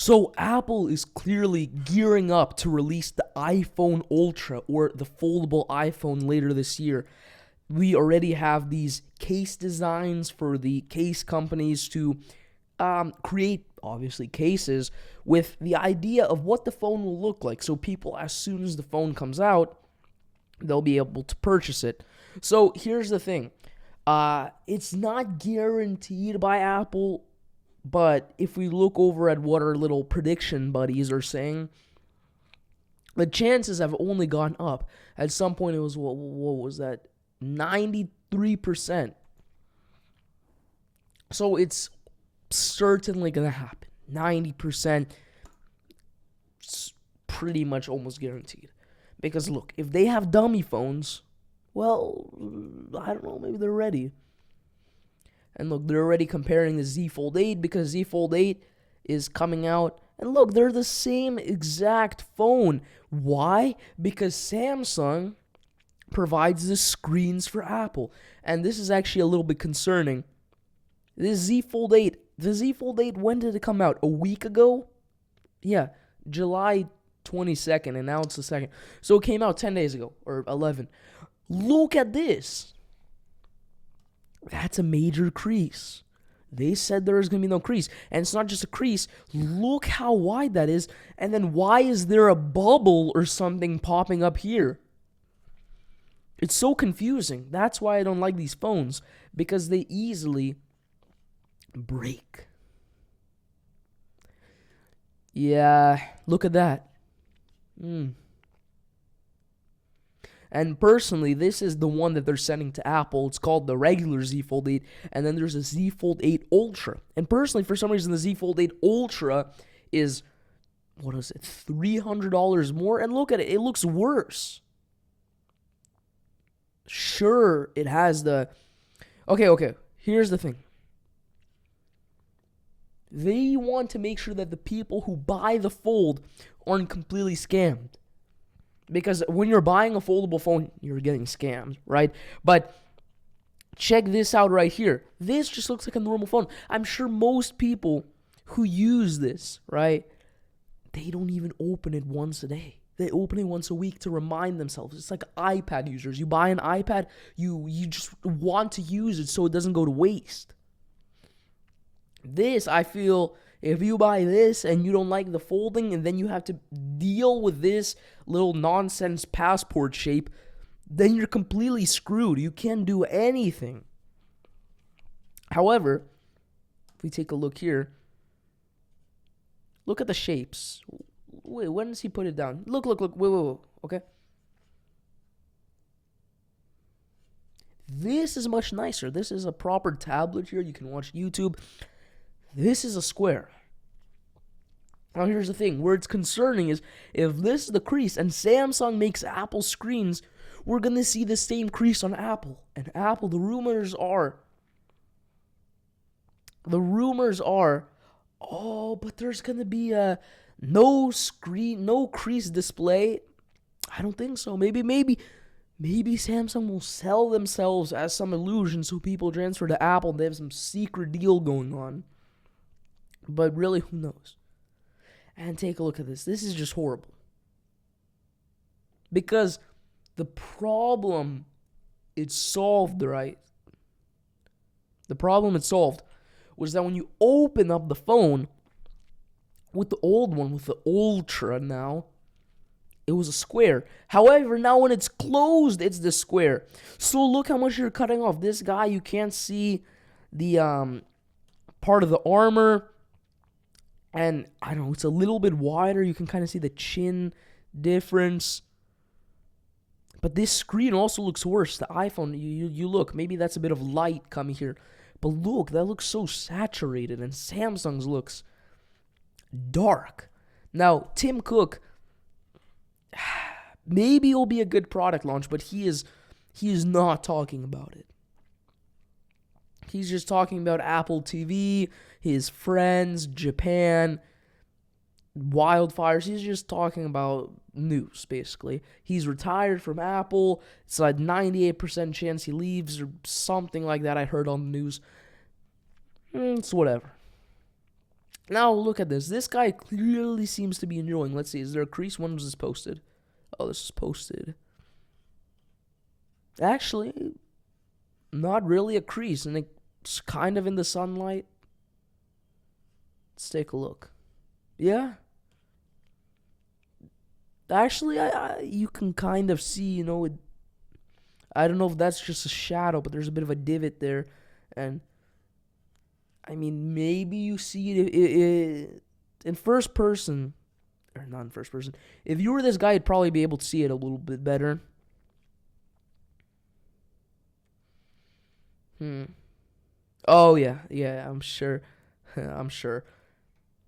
So Apple is clearly gearing up to release the iPhone Ultra or the foldable iPhone later this year. We already have these case designs for the case companies to create, obviously, cases with the idea of what the phone will look like. So people, as soon as the phone comes out, they'll be able to purchase it. So here's the thing. It's not guaranteed by Apple, but if we look over at what our little prediction buddies are saying, the chances have only gone up. At some point, it was, what was that? 93%. So it's certainly going to happen. 90%, pretty much almost guaranteed. Because look, if they have dummy phones, well, I don't know, maybe they're ready. And look, they're already comparing the Z Fold 8 because Z Fold 8 is coming out. And look, they're the same exact phone. Why? Because Samsung provides the screens for Apple. And this is actually a little bit concerning. This Z Fold 8, the Z Fold 8, when did it come out? A week ago? Yeah, July 22nd, and now it's the 2nd. So it came out 10 days ago, or 11. Look at this. That's a major crease. They said there is going to be no crease. And it's not just a crease. Look how wide that is. And then why is there a bubble or something popping up here? It's so confusing. That's why I don't like these phones. Because they easily break. Yeah, look at that. And personally, this is the one that they're sending to Apple. It's called the regular Z Fold 8. And then there's a Z Fold 8 Ultra. And personally, for some reason, the Z Fold 8 Ultra is, what is it, $300 more? And look at it. It looks worse. Sure, it has the... Okay. Here's the thing. They want to make sure that the people who buy the Fold aren't completely scammed. Because when you're buying a foldable phone, you're getting scammed, right? But check this out right here. This just looks like a normal phone. I'm sure most people who use this, right, they don't even open it once a day. They open it once a week to remind themselves. It's like iPad users. You buy an iPad, you just want to use it so it doesn't go to waste. This, I feel, if you buy this and you don't like the folding and then you have to deal with this little nonsense passport shape, then you're completely screwed. You can't do anything. However, if we take a look here, look at the shapes. Wait, when does he put it down? Look. Wait. Okay. This is much nicer. This is a proper tablet here. You can watch YouTube. This is a square. Now here's the thing. Where it's concerning is if this is the crease and Samsung makes Apple screens, we're going to see the same crease on Apple. And Apple, the rumors are, oh, but there's going to be a no crease display. I don't think so. Maybe Samsung will sell themselves as some illusion so people transfer to Apple and they have some secret deal going on. But really, who knows? And take a look at this. This is just horrible. Because the problem, it's solved, right? The problem it's solved was that when you open up the phone with the old one, with the Ultra now, it was a square. However, now when it's closed, it's the square. So look how much you're cutting off. This guy, you can't see the part of the armor. And, I don't know, it's a little bit wider. You can kind of see the chin difference. But this screen also looks worse. The iPhone, you look, maybe that's a bit of light coming here. But look, that looks so saturated. And Samsung's looks dark. Now, Tim Cook, maybe it'll be a good product launch, but he is not talking about it. He's just talking about Apple TV, his friends, Japan, wildfires. He's just talking about news, basically. He's retired from Apple. It's like 98% chance he leaves or something like that I heard on the news. It's whatever. Now look at this. This guy clearly seems to be enjoying. Let's see. Is there a crease? When was this posted? Oh, this is posted. Actually, not really a crease, and it's kind of in the sunlight. Let's take a look. Yeah. Actually, you can kind of see, I don't know if that's just a shadow, but there's a bit of a divot there, and I mean, maybe you see it in first person, or not in first person. If you were this guy, you'd probably be able to see it a little bit better. Oh yeah, I'm sure. I'm sure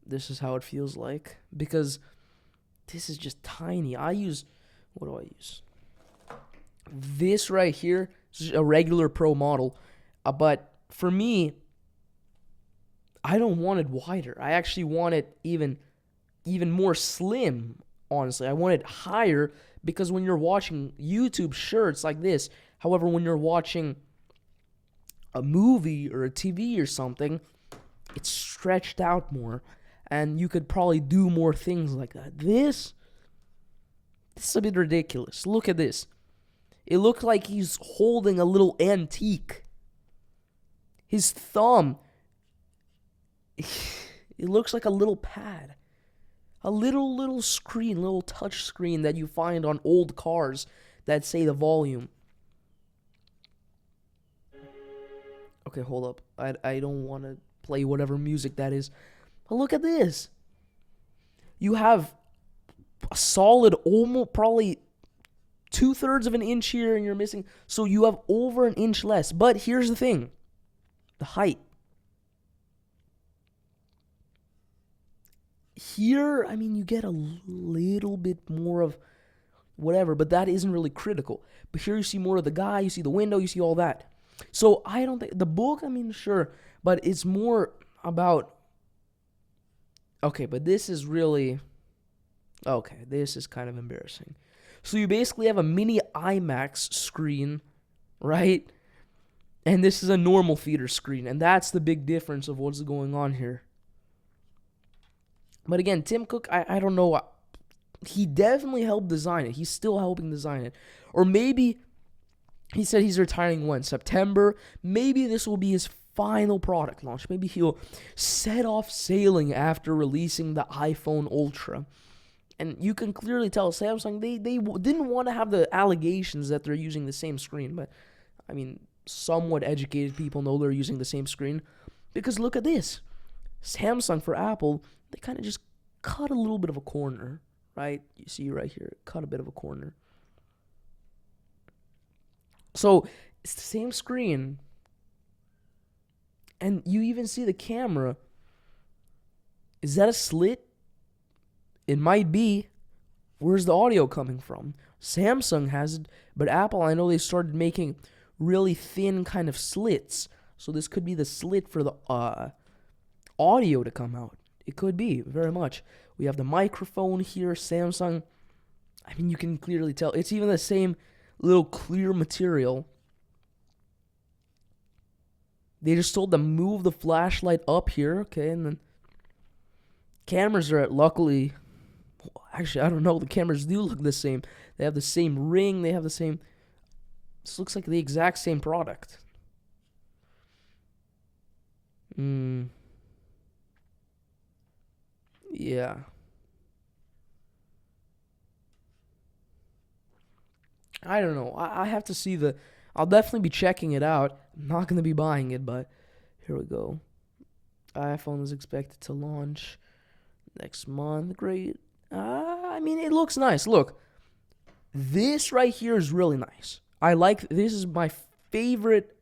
this is how it feels like because this is just tiny. What do I use? This right here is a regular Pro model, but for me, I don't want it wider. I actually want it even more slim. Honestly, I want it higher because when you're watching YouTube, sure, it's like this. However, when you're watching a movie or a TV or something, it's stretched out more, and you could probably do more things like that. This is a bit ridiculous. Look at this. It looks like he's holding a little antique. His thumb, it looks like a little pad. A little screen, little touch screen that you find on old cars that say the volume. Okay, hold up. I don't want to play whatever music that is. But look at this. You have a solid, almost probably 2/3 of an inch here, and you're missing. So you have over an inch less. But here's the thing. The height. Here, I mean, you get a little bit more of whatever, but that isn't really critical. But here you see more of the guy, you see the window, you see all that. So I don't think, the book, I mean, sure, but it's more about, okay, but this is really, okay, this is kind of embarrassing. So you basically have a mini IMAX screen, right? And this is a normal theater screen, and that's the big difference of what's going on here. But again, Tim Cook, I don't know. He definitely helped design it. He's still helping design it. Or maybe he said he's retiring when? September? Maybe this will be his final product launch. Maybe he'll set off sailing after releasing the iPhone Ultra. And you can clearly tell Samsung, they didn't want to have the allegations that they're using the same screen. But, I mean, somewhat educated people know they're using the same screen. Because look at this. Samsung for Apple, they kind of just cut a little bit of a corner, right? You see right here, cut a bit of a corner. So it's the same screen, and you even see the camera. Is that a slit? It might be. Where's the audio coming from? Samsung has it, but Apple, I know they started making really thin kind of slits. So this could be the slit for the audio to come out. It could be, very much. We have the microphone here, Samsung. I mean, you can clearly tell. It's even the same little clear material. They just told them move the flashlight up here, okay, and then cameras are luckily, actually, I don't know, the cameras do look the same. They have the same ring, they have the same, this looks like the exact same product. Yeah. I don't know. I have to see I'll definitely be checking it out. I'm not going to be buying it, but here we go. iPhone is expected to launch next month. Great. I mean, it looks nice. Look, this right here is really nice. This is my favorite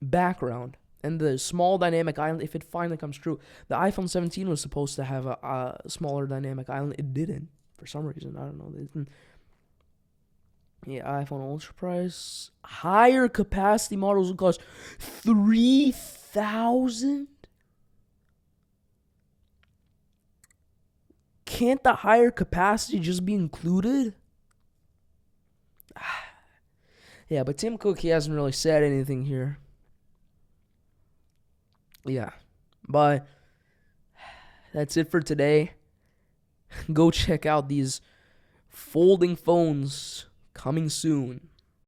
background. And the small dynamic island, if it finally comes true. The iPhone 17 was supposed to have a smaller dynamic island. It didn't. For some reason. I don't know. It didn't. Yeah, iPhone Ultra price. Higher capacity models will cost $3,000. Can't the higher capacity just be included? Yeah, but Tim Cook, he hasn't really said anything here. Yeah, but that's it for today. Go check out these folding phones coming soon.